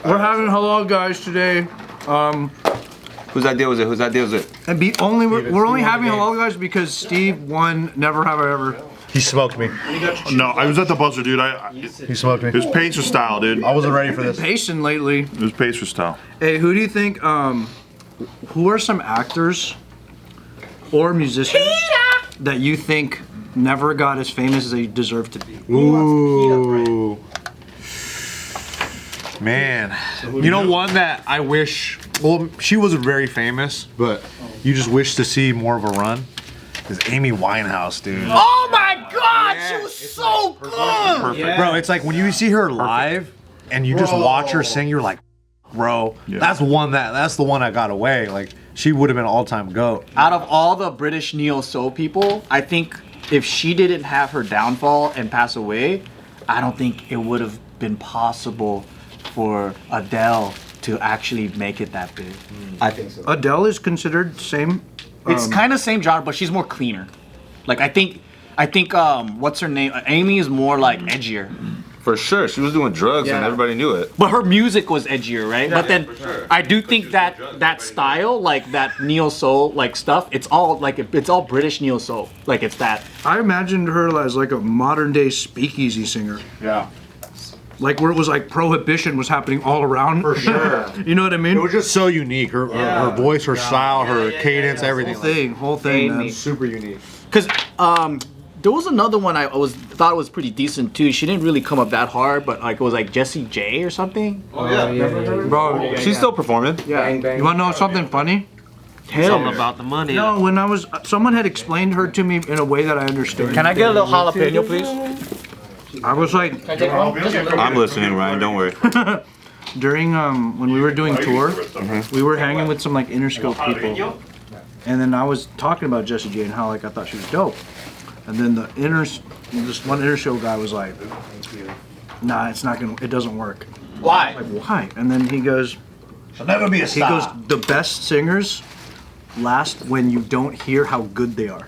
We're having hello guys today. Whose idea was it? Whose idea was it? And we're only having hello guys because Steve won Never Have I Ever. He smoked me. No, I was at the buzzer, dude. He smoked me. It was pacer style, dude. I wasn't ready for this. Pacing lately. It was pacer style. Hey, who do you think? Who are some actors or musicians that you think never got as famous as they deserve to be? Ooh. Man, you know one that I wish, well, she wasn't very famous, but you just wish to see more of a run, is Amy Winehouse, dude. Oh my God, she was so good! Perfect. Bro, it's like when you see her live and you just watch her sing, you're like, bro, that's the one that got away. Like, she would have been all-time GOAT. Out of all the British neo-soul people, I think if she didn't have her downfall and pass away, I don't think it would have been possible for Adele to actually make it that big. I think so. Adele is considered same. It's kind of same genre, but she's more cleaner. Like I think what's her name? Amy is more like edgier. For sure, she was doing drugs and everybody knew it. But her music was edgier, right? But then I do think that style, like that neo soul like stuff, it's all British neo soul. Like it's that. I imagined her as like a modern day speakeasy singer. Yeah. Like where it was like prohibition was happening all around. For sure. You know what I mean? It was just so unique. Her voice, her style, her cadence, everything. Whole thing, man. Super unique. Cause there was another one I thought was pretty decent too. She didn't really come up that hard, but like it was like Jessie J or something. Oh yeah. Bro, she's still performing. Yeah. You wanna know something funny? It's all about the money. No, when someone had explained her to me in a way that I understood. Can I get a little jalapeno, please? I was like, I'm listening, Ryan. Don't worry. during when we were doing tour, we were hanging with some like Interscope people, and then I was talking about Jessie J and how like I thought she was dope, and then this one Interscope guy was like, nah, it doesn't work. Why? Like why? And then he goes, She'll never be a he star. goes, the best singers last when you don't hear how good they are.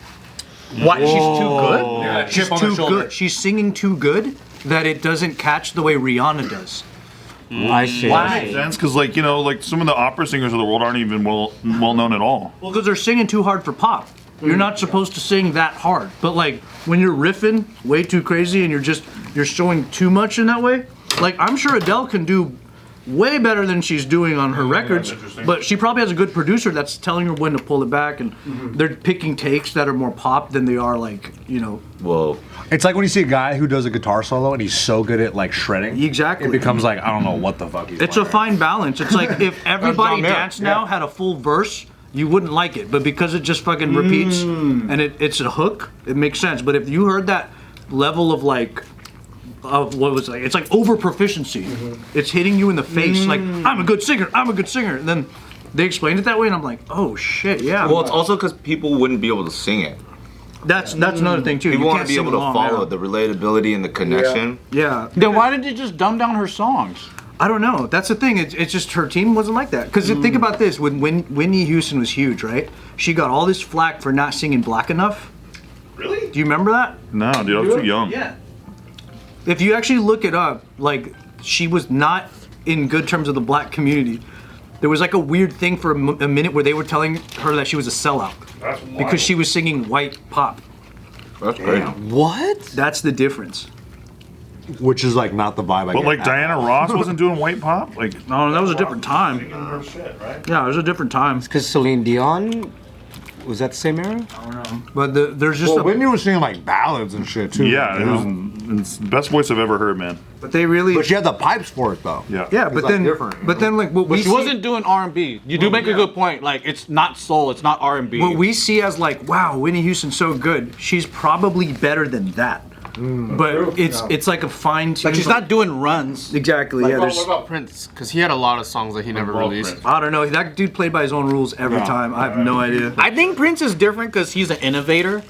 What? She's too good? Yeah, She's too good. She's singing too good that it doesn't catch the way Rihanna does. I see. Why? Makes sense, because like, you know, like some of the opera singers of the world aren't even well known at all. Well, because they're singing too hard for pop. You're not supposed to sing that hard. But like when you're riffing way too crazy and you're showing too much in that way, like I'm sure Adele can do way better than she's doing on her records, but she probably has a good producer that's telling her when to pull it back, and they're picking takes that are more pop than they are like, you know. Whoa. It's like when you see a guy who does a guitar solo and he's so good at like shredding. Exactly. It becomes like, I don't know what the fuck he's It's playing. a fine balance. It's like if everybody Dance Now had a full verse, you wouldn't like it, but because it just fucking repeats and it's a hook, it makes sense. But if you heard that level of like, of what was like, it's like over proficiency. It's hitting you in the face like, I'm a good singer, and then they explained it that way and I'm like, oh shit, yeah. Well, it's also because people wouldn't be able to sing it. That's another thing too. People You want can't to be sing able to along, follow yeah. the relatability and the connection. Yeah. Then why did you just dumb down her songs? I don't know. That's the thing. It's just her team wasn't like that. Because think about this: when Whitney Houston was huge, right? She got all this flack for not singing black enough. Really? Do you remember that? No, dude, I was too young. Yeah. If you actually look it up, like she was not in good terms of the black community. There was like a weird thing for a minute where they were telling her that she was a sellout because she was singing white pop. That's great. What? That's the difference. Which is like not the vibe I But get. like Diana Ross wasn't doing white pop? Like, No, that was a different time. Yeah, it was a different time. Because Celine Dion, was that the same era? But there's just Well, Whitney was singing like ballads and shit too. yeah, you it know? was it's the best voice I've ever heard, man. but they really But she had the pipes for it though. Yeah. yeah, but like then different, you but know? then like what we She see, wasn't doing R&B. You do make a good point. Like it's not soul, it's not R&B. what we see as like, wow, Whitney Houston's so good. She's probably better than that. But it's like a fine tune. Like she's not doing runs. exactly. Yeah, What there's about Prince? Because he had a lot of songs that he never released. I don't know. That dude played by his own rules every time. I have no idea. I think Prince is different because he's an innovator.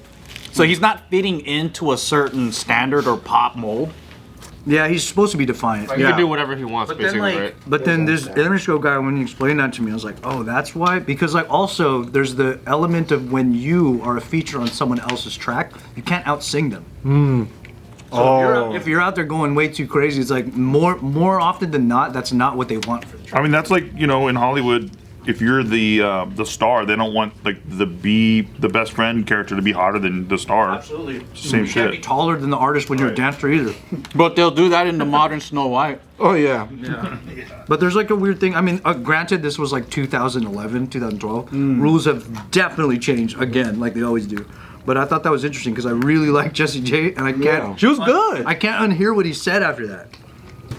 So he's not fitting into a certain standard or pop mold. Yeah, he's supposed to be defiant. He can do whatever he wants, But then, basically, like, right? but then this Interscope guy, when he explained that to me, I was like, oh, that's why? Because, like, also, there's the element of when you are a feature on someone else's track, you can't out-sing them. So if you're out there going way too crazy, it's like more often than not, that's not what they want for the show. I mean, that's like, you know, in Hollywood, if you're the star, they don't want like the best friend character to be hotter than the star. Absolutely. Same You can't be shit. taller than the artist when you're a dancer either. But they'll do that in the modern Snow White. Oh yeah. But there's like a weird thing. I mean, granted, this was like 2011, 2012. Rules have definitely changed again, like they always do. But I thought that was interesting because I really like Jessie J, and I can't. She was good. I can't unhear what he said after that.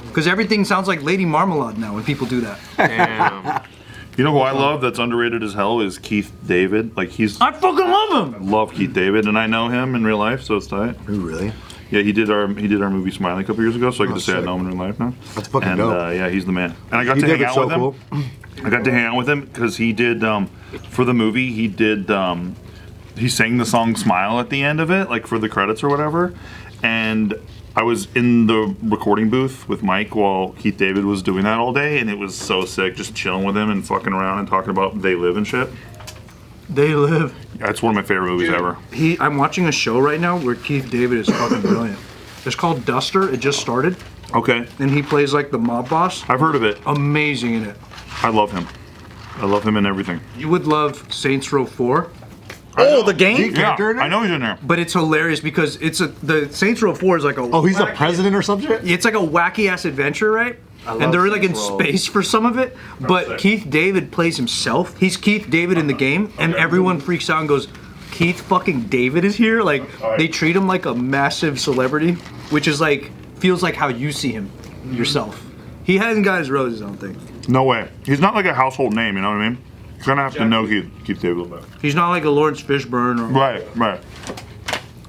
Because everything sounds like Lady Marmalade now when people do that. Damn. You know who I love that's underrated as hell is Keith David. Like I fucking love him. love Keith David, and I know him in real life, so it's tight. Ooh, really? Yeah, he did our movie Smiley a couple years ago, so I get to say I sick. know him in real life now. That's fucking and, dope. Yeah, he's the man. And I got He to did hang it out so with him. cool. I got to hang out with him because he did for the movie. He did he sang the song "Smile" at the end of it, like for the credits or whatever. And I was in the recording booth with Mike while Keith David was doing that all day, and it was so sick, just chilling with him and fucking around and talking about They Live and shit. They Live. Yeah, it's one of my favorite movies ever. I'm watching a show right now where Keith David is fucking brilliant. It's called Duster. It just started, Okay, and he plays like the mob boss. I've heard of it. Amazing in it. I love him. I love him in everything. You would love Saints Row 4. Oh, the game? Yeah, character in it? I know he's in there. But it's hilarious because the Saints Row 4 is like a Oh, he's a president or some shit? it's like a wacky ass adventure, right? And they're like in space for some of it. But sick. Keith David plays himself. He's Keith David in the game, and everyone freaks out and goes, Keith fucking David is here? Like they treat him like a massive celebrity, which is like feels like how you see him yourself. He hasn't got his roses, I don't think. No way. He's not like a household name, you know what I mean? You're gonna have to know Keith David a little bit. He's not like a Lawrence Fishburne or Right.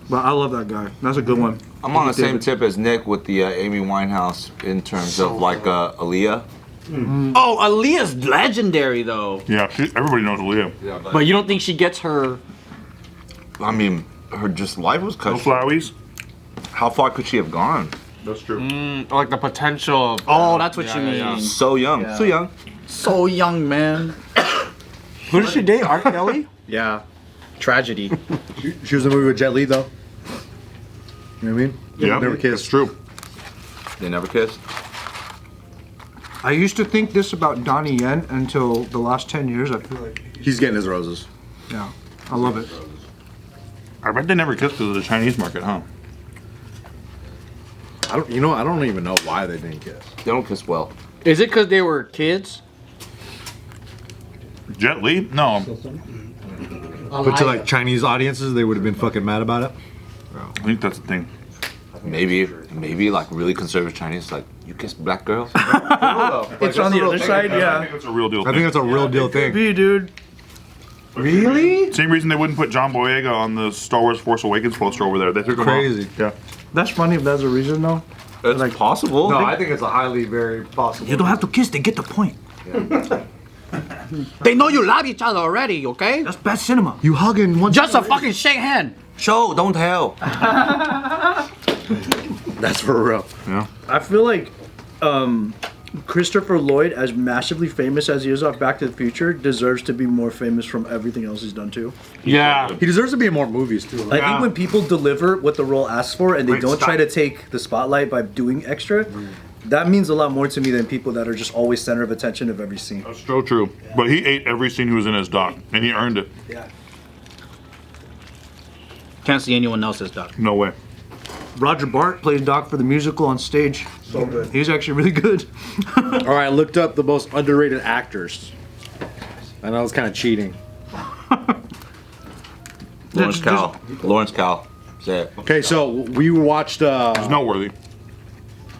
but I love that guy. That's a good one. I'm on the Keith same David. tip as Nick with the Amy Winehouse in terms of like Aaliyah. Oh, Aaliyah's legendary though. Yeah, everybody knows Aaliyah. But you don't think she gets her? I mean, her just life was No cut. Flowies. How far could she have gone? That's true. Like the potential. Of, Oh, that's what Yeah, you yeah, mean. yeah. So young. So young. So young, man. Who did she date? R. Kelly? Yeah. Tragedy. She was in a movie with Jet Li, though. You know what I mean? Yeah, Never that's kissed. true. They never kissed. I used to think this about Donnie Yen until the last 10 years. I feel like, He's getting his roses. yeah, I love it. I bet they never kissed because of the Chinese market, huh? I don't even know why they didn't kiss. They don't kiss well. Is it because they were kids? Jet Li? No. But to like Chinese audiences, they would have been fucking mad about it. I think that's the thing. Maybe like really conservative Chinese, like you kiss black girls. It's on the other side, I yeah. think that's a real deal I thing. think that's a real deal thing. Be, dude. Really? Same reason they wouldn't put John Boyega on the Star Wars Force Awakens poster over there. They took him Crazy. off. Yeah. That's funny if that's a reason, though. It's possible. No, I think it's a highly very possible. You don't have to kiss, they get the point. They know you love each other already, okay? That's bad cinema. You hugging one. Just a fucking shake hand. Show, don't tell. That's for real. Yeah. I feel like Christopher Lloyd, as massively famous as he is off Back to the Future, deserves to be more famous from everything else he's done too. Yeah. He deserves to be in more movies too. I think when people deliver what the role asks for and they Great don't stuff. try to take the spotlight by doing extra, that means a lot more to me than people that are just always center of attention of every scene. That's so true. But he ate every scene he was in as Doc, and he earned it. Yeah. Can't see anyone else's duck. No way. Roger Bart plays Doc for the musical on stage. So good. He's actually really good. All right, I looked up the most underrated actors. I know it's kind of cheating. Lawrence Cowell. Lawrence Cowell. Say it. Okay, so we watched He's noteworthy.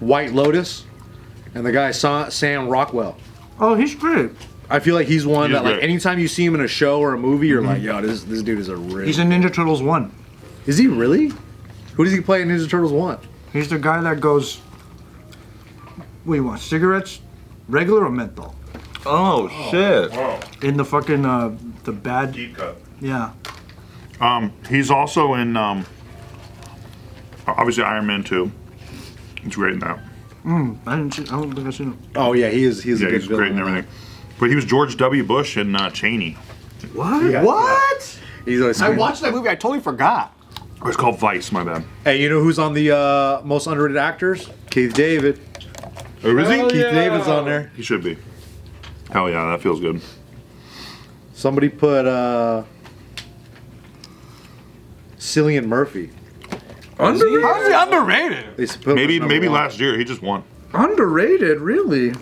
White Lotus, and the guy Sam Rockwell. Oh, he's great. I feel like he's one He's that like great. anytime you see him in a show or a movie, you're like, yo, this dude is a real. He's in Ninja Turtles 1. Is he really? Who does he play in Ninja Turtles 1? He's the guy that goes, what do you want, cigarettes? Regular or menthol? Oh shit. In the fucking, the bad, Deep cut. yeah. He's also in, obviously Iron Man 2. He's great in that. I don't think I've seen him. Oh yeah, he's a Yeah, good he's great in villain. everything. But he was George W. Bush in Cheney. What? Yeah. What? He's always I watched that movie. I totally forgot. Oh, it's called Vice, my bad. Hey, you know who's on the most underrated actors? Keith David. Oh, is he? Keith David's on there. He should be. Hell yeah, that feels good. Somebody put Cillian Murphy. Underrated? How's he underrated? They put him Maybe as number one. last year he just won. Underrated, really?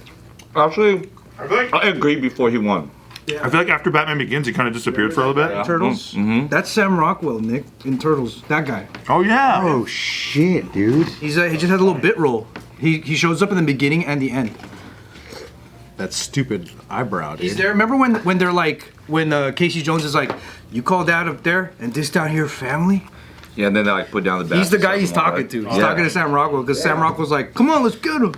Actually, I feel like, I agreed before he won. I feel like after Batman Begins, he kind of disappeared for a little bit. Turtles? That's Sam Rockwell, Nick, in Turtles. That guy. Oh yeah. Oh shit, dude. He just had a little bit role. He shows up in the beginning and the end. That stupid eyebrow, dude. He's there. Remember when they're like, when Casey Jones is like, you called out up there and this down here family? Yeah, and then they like put down the bat. He's the guy he's talking to. He's talking to Sam Rockwell because Sam Rockwell's like, come on, let's get him.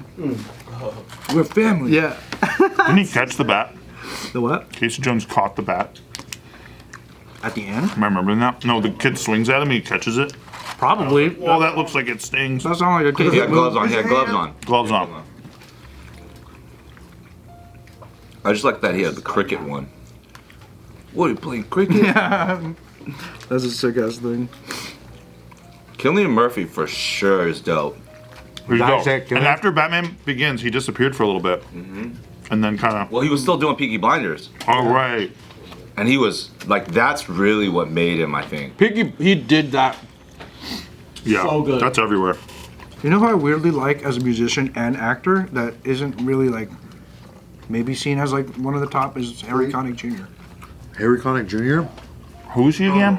We're family. Yeah. Didn't he catch the bat? The what? Casey Jones caught the bat. At the end? Am I remembering that? No, the kid swings at him, he catches it. Probably. Well, that looks like it stings. That sounds like a He Casey had gloves on. He had gloves on. Gloves on. I just like that he had the cricket one. What, are you playing cricket? That's a sick ass thing. Cillian Murphy for sure is dope. He's dope. Dissect, And yeah. after Batman Begins, he disappeared for a little bit. And then kind of, Well, he was still doing Peaky Blinders. all right. And he was, like, that's really what made him, I think. Piggy, he did that. Yeah, So good. that's everywhere. You know who I weirdly like as a musician and actor that isn't really like maybe seen as like one of the top is Harry Connick Jr. Harry Connick Jr. Who's he again?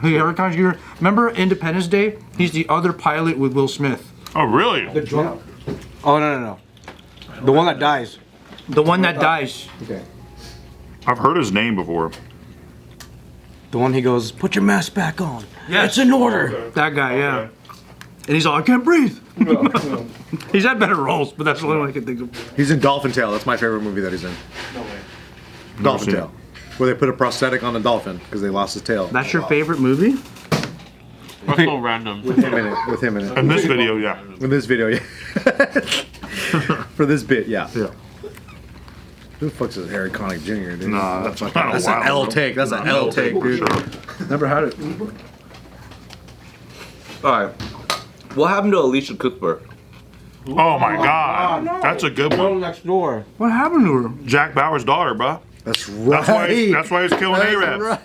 Harry Connick Jr. Remember Independence Day? He's the other pilot with Will Smith. Oh, really? Oh, no. The one that dies. The one that dies. I've heard his name before. The one he goes, put your mask back on. Yes. It's in order. That guy, yeah. And he's all, I can't breathe. He's had better roles, but that's the only one I can think of. He's in Dolphin Tale. That's my favorite movie that he's in. Dolphin seen Tale. Where they put a prosthetic on a dolphin because they lost his tail. That's your favorite movie? That's so random. With him in it. With him in it. In this video, yeah. In this video, yeah. For this bit, yeah. Yeah. Who the fuck's is Harry Connick Jr., dude? Nah, that's not That's an L take. That's an L take, dude. Sure. Never had it. All right. What happened to Alicia Cook? Oh my God, that's a good one. Next door. What happened to her? Jack Bauer's daughter, bro. That's right. That's why he's killing Arabs.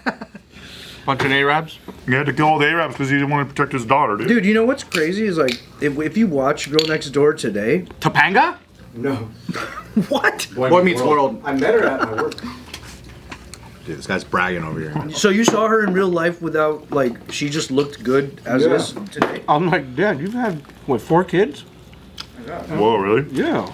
Bunch of Arabs. He had to kill all the Arabs because he didn't want to protect his daughter, dude. Dude, you know what's crazy is like, if you watch Girl Next Door today. Topanga? What? Boy Meets World. I met her at my work. Dude, this guy's bragging over here. So you saw her in real life without, like, she just looked good as is today? I'm like, Dad, you've had, what, 4 kids? Whoa, really? Yeah.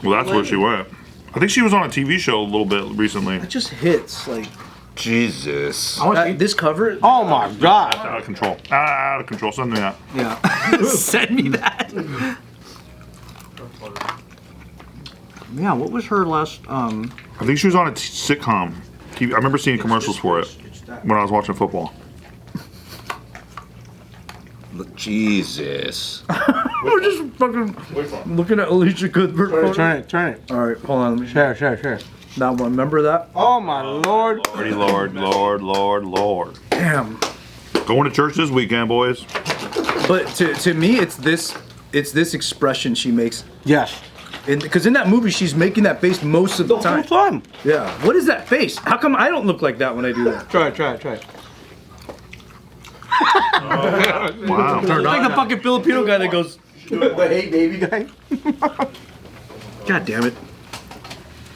Well, that's where she went. I think she was on a TV show a little bit recently. It just hits, like, Jesus. this cover. Oh my God. Out of control. Out of control. Send me that. Yeah. Send me that. Yeah, what was her last, I think she was on a sitcom. I remember seeing commercials for it when I was watching football. Look, Jesus. we're just fucking looking at Alicia Cuthbert. Turn it. All right, hold on, let me Share. that one. Remember that? Oh my Lord. Lord. Damn. Going to church this weekend, boys. But to me, it's this expression she makes. Yes. Because in that movie, she's making that face most of the time. Fun. Yeah. What is that face? How come I don't look like that when I do that? Try it. Wow. It's like the fucking Filipino guy that goes, Hey, baby guy. God damn it.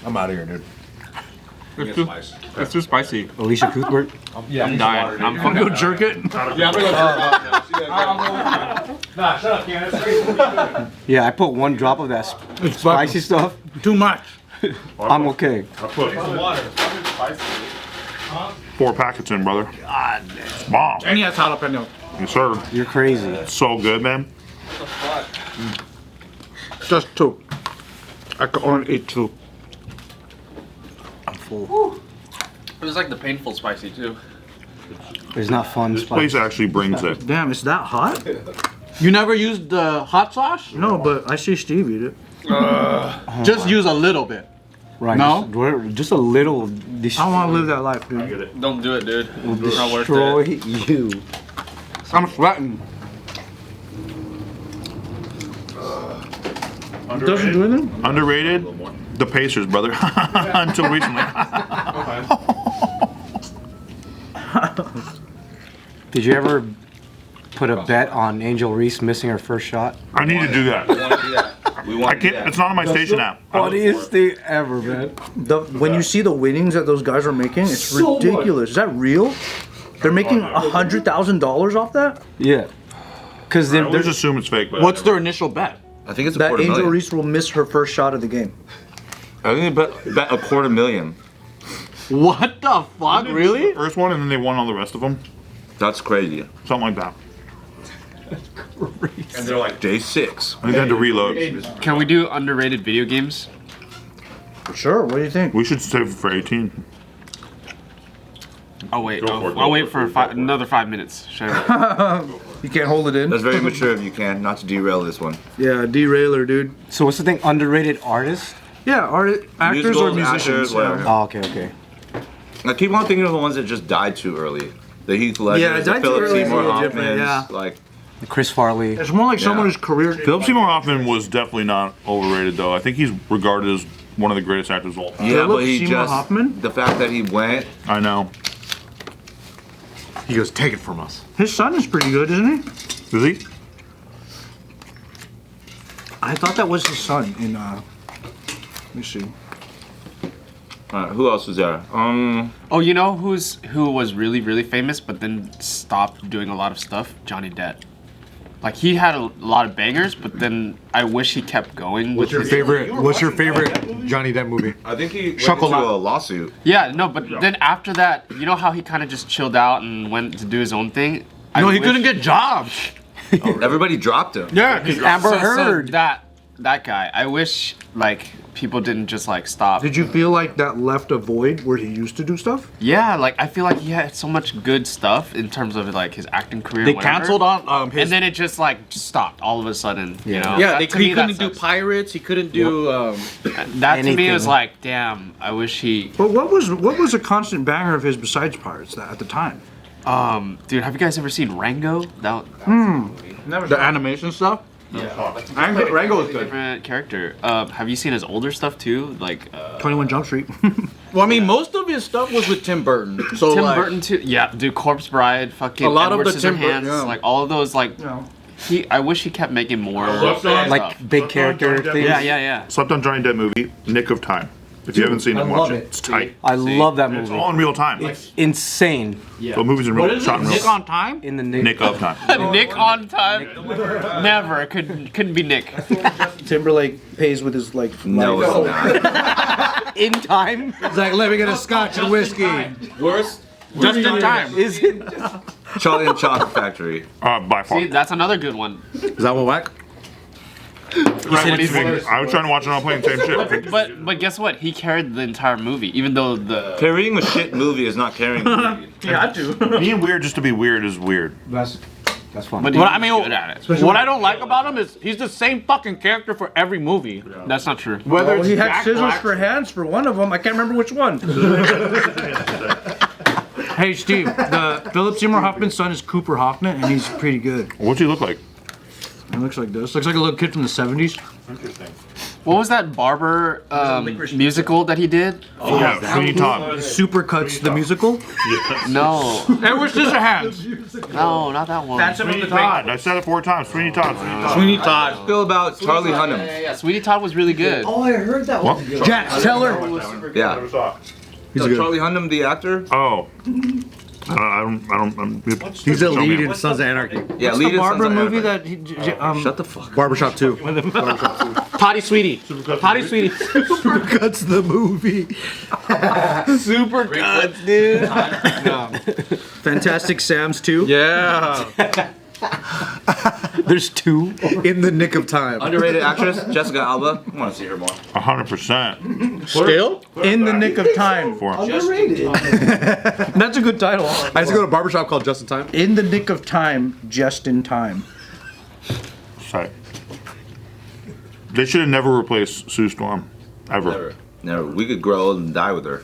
I'm out of here, dude. It's too spicy. Alicia Cuthbert. I'm dying. I'm I'm gonna go jerk it. Yeah, I put 1 drop of that spicy stuff. Too much. I'm okay. I put 4 packets in, brother. God damn. It's bomb. And he has jalapeno. Yes, sir. You're crazy. It's so good, man. Just 2. I can only eat 2. I'm full. It was like the painful spicy too. It's not fun This spicy. place actually brings it. Damn, it's that hot? You never used the hot sauce? No, but I see Steve eat it. Just use a little bit. Right. No? Just a little. I don't want to live that life, dude. Don't do it, dude. It's not worth Destroy it. you. I'm sweating. Doesn't do anything? Underrated? The Pacers, brother. Until recently. Did you ever put a bet on Angel Reese missing her first shot? I need to do that. We I want to do can't. that. It's not on my station app. Funniest thing ever, man. When you see the winnings that those guys are making, it's ridiculous. Is that real? They're making $100,000 off that? Yeah. Because I always assume it's fake. But What's their initial bet? I think it's a That quarter Angel million. Reese will miss her first shot of the game. I think they bet a quarter million. What the fuck? Really? First one, and then they won all the rest of them. That's crazy. Something like that. And they're like day 6. I think they had to reload. Can we do underrated video games? Sure, what do you think? We should save it for 18. Oh wait, Go for it, I'll go wait for it, for another 5 minutes. Should I? You can't hold it in? That's very mature if you can, not to derail this one. Yeah, derailer, dude. So what's the thing? Underrated artist? Yeah, actors or Musicals, musicians. actors, whatever. Oh, okay. I keep on thinking of the ones that just died too early. The Heath Ledgers, Yeah, the died too Philip early is a Seymour little different, Hoffmans, yeah. like Chris Farley. It's more like someone Yeah. whose career. Philip Seymour Hoffman was definitely not overrated, though. I think he's regarded as one of the greatest actors of all time. yeah, Philip but he Seymour just Hoffman? the fact that he went. I know. He goes, take it from us. His son is pretty good, isn't he? Is he? I thought that was his son in. Let me see. Who else was there? Oh, you know who was really famous but then stopped doing a lot of stuff? Johnny Depp. Like he had a lot of bangers, but then I wish he kept going. What's your favorite Johnny Depp movie? I think he went Chocolat. into a lawsuit. Yeah, no, but then after that, you know how he kind of just chilled out and went to do his own thing? No, I he wish- couldn't get jobs. Everybody dropped him. Yeah, because Amber So Heard. that guy. I wish like people didn't just like stop. Did you feel like that left a void where he used to do stuff? Yeah, like I feel like he had so much good stuff in terms of like his acting career. they whatever. canceled on his. and then it just like just stopped all of a sudden. You know? yeah, That- to he me, that couldn't do sucks. pirates. He couldn't do. That to me anything. was like, damn. I wish he. But what was a constant banger of his besides Pirates at the time? Dude, have you guys ever seen Rango? That the animation stuff. Rango was good. different character. Have you seen his older stuff too? Like 21 Jump Street. Well, I mean, most of his stuff was with Tim Burton. So Tim like, Burton too. Yeah, dude, Corpse Bride, fucking A lot of Edward the Tim Scissorhands, Burton, yeah. like all of those. Like I wish he kept making more. Like stuff. big character Johnny Depp. things. Yeah. Slept on Johnny Depp movie, Nick of Time. If you haven't seen it, I watch love it. it. It's tight. I love that It's movie. all in real time. Insane. The movie's in real, shot in real Nick on Time. In the Nick of Time. Nick on time. Never. It couldn't be Nick. Timberlake pays with his like. No, life. it's not. In time. He's like, let me get a scotch and whiskey. Worst. Just in time. Is it? Charlie and Chocolate Factory. By far. See, that's another good one. Is that what whack? When he's- I was trying to watch it on playing the same shit. but guess what? He carried the entire movie, even though the Carrying a shit movie is not carrying a movie. He had to. Being weird just to be weird is weird. That's fun. but Well, he's I mean, good at it. what I don't like about him is he's the same fucking character for every movie. That's not true. Whether Well, it's he had Jack scissors Black- for hands for one of them. I can't remember which one. Hey Steve, the Philip Seymour Hoffman's son is Cooper Hoffman, and he's pretty good. What's he look like? He looks like this. Looks like a little kid from the 70s. What was that barber musical that he did? Yeah, Sweeney Todd. Supercuts the musical. No, Edward Scissorhands. no, not that one. Sweeney Todd. I said it 4 times. Sweeney Todd. Sweeney Todd. Sweeney Todd. Feel about Charlie Hunnam. Yeah, Sweetie Todd was really good. Oh, I heard that What? Jack Teller. Yeah. So Charlie Hunnam, the actor. Oh. I don't. He's the lead in Sons of Anarchy. Yeah, What's lead the in Barbara Sons of movie Anarchy. that he, Shut the fuck up. Barbershop 2. Toddy Sweetie. Toddy Sweetie. That's the movie. Super guts, dude. Fantastic Sam's 2. Yeah. There's 2. In the nick of time. Underrated actress, Jessica Alba. I want to see her more. 100%. Still? In the Nick of Time. Underrated. That's a good title. I used to go to a barbershop called Just in Time. In the Nick of Time, just in time. Sorry. They should have never replaced Sue Storm. Ever. Never. Never. We could grow old and die with her.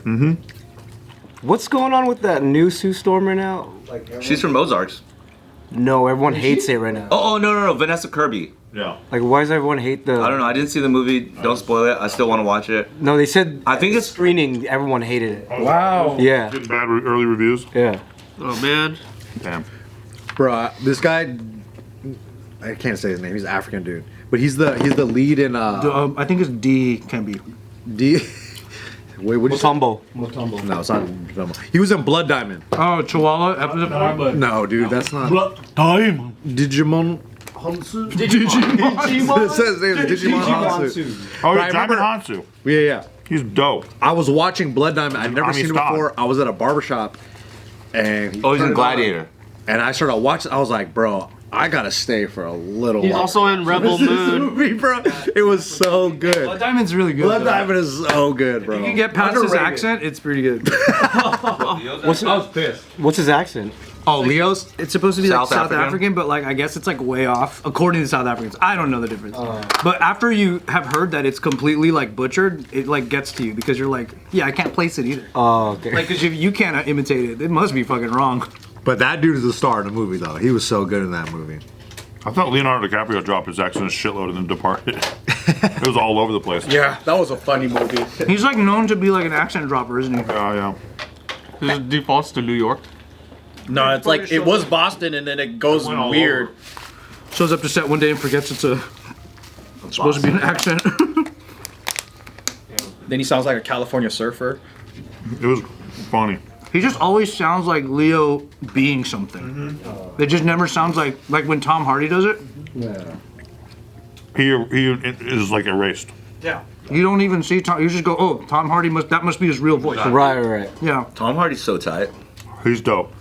What's going on with that new Sue Storm right now? She's from Ozarks. No, everyone hates it right now. Oh, no, Vanessa Kirby. Yeah. Like, why does everyone hate the? I don't know. I didn't see the movie. Don't spoil it. I still want to watch it. No, they said. I think it's screening. Everyone hated it. Wow. Yeah. Getting bad early reviews. Yeah. Oh man. Damn. Bro, this guy, I can't say his name. He's an African dude, but he's the lead in I think it's D can be. D. Wait, what did you say? Mutombo. No, it's not. Mutombo. He was in Blood Diamond. Oh, Chihuahua episode. No, dude, that's not. Time. Digimon. Digimon. It says name Digimon Hansu. Oh, Right, yeah, Diamond remember- Hansu. Yeah. He's dope. I was watching Blood Diamond. I'd never Army seen it style. before. I was at a barbershop, and Oh, he's in turned it on, Gladiator. and I started watching. I was like, bro, I gotta stay for a little He's while. also in Rebel This Moon. movie, bro, it was so Blood good. Diamond's really good. Blood though. Diamond is so good, bro. You can get past his accent, it's pretty good. What's his accent? Oh, Leo's. It's supposed to be like South South African? African, but like I guess it's like way off according to South Africans. I don't know the difference. But after you have heard that it's completely like butchered, it like gets to you because you're like, yeah, I can't place it either. Oh, okay. Like, because if you can't imitate it, it must be fucking wrong. But that dude is the star in the movie, though. He was so good in that movie. I thought Leonardo DiCaprio dropped his accent a shitload and then departed. It was all over the place. Yeah, that was a funny movie. He's like known to be like an accent dropper, isn't he? Yeah. His defaults to New York. No, it's like it was Boston and then it goes Went all weird. over. Shows up to set one day and forgets it's supposed to be an accent. Then he sounds like a California surfer. It was funny. He just always sounds like Leo being something. It just never sounds like when Tom Hardy does it. He is like erased. Yeah. You don't even see Tom. You just go, oh, Tom Hardy that must be his real voice. Right. Yeah. Tom Hardy's so tight. He's dope.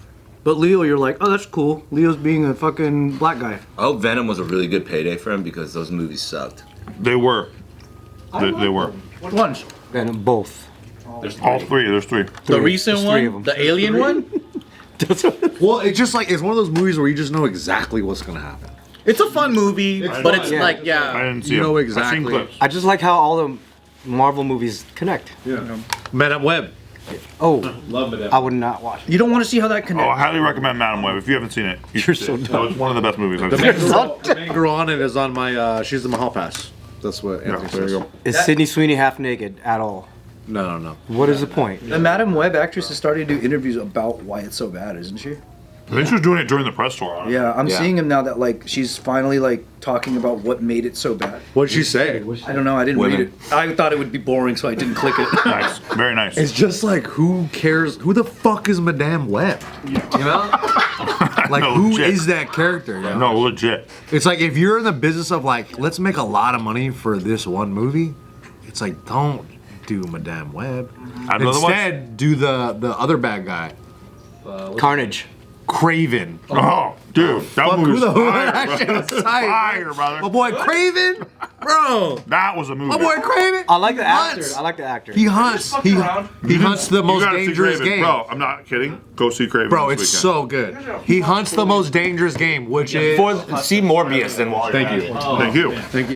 But Leo, you're like, oh, that's cool. Leo's being a fucking black guy. I hope Venom was a really good payday for him because those movies sucked. They were. They were. What ones? And both. There's All three. There's three. The recent There's three of one, them. the alien one. Well, it's just like it's one of those movies where you just know exactly what's gonna happen. It's a fun movie, but it's Yeah. like I yeah. didn't see You him. know I've seen exactly. clips. I just like how all the Marvel movies connect. Madame Web. Oh, I would not watch it. You don't want to see how that Oh, I connects. highly recommend Madam Web. If you haven't seen it, you should so see it. dumb. It's one of the best movies I've The seen. main girl on it is on my. She's in my hall pass. That's what Yeah, Anthony there you says. go. Is Sydney Sweeney half naked at all? No. What is the point? The Madam Web actress is starting to do interviews about why it's so bad, isn't she? I think she was doing it during the press tour. Honestly. Yeah, I'm Yeah. seeing him now that like she's finally like talking about what made it so bad. What'd she say? I don't know. I didn't Women. read it. I thought it would be boring, so I didn't click it. Nice. Very nice. It's just like who cares? Who the fuck is Madame Web? You know, like No, who legit. is that character? You know? No, legit. It's like if you're in the business of like, let's make a lot of money for this one movie. It's like don't do Madame Web. Another one? Instead, do the other bad guy, Carnage. Craven. Oh, dude, that Fuck, movie who was the fire, that brother. shit was tight, Fire, man. brother. My boy Craven, bro. That was a movie. My boy Craven. I like the actor. hunts. I like the actor. He hunts. He hunts the You most gotta see dangerous Craven. game. Bro, I'm not kidding. Go see Craven. Bro, this it's weekend. so good. He hunts the most dangerous game, which is. See Morbius than Wally. Thank you. Thank you. Thank you.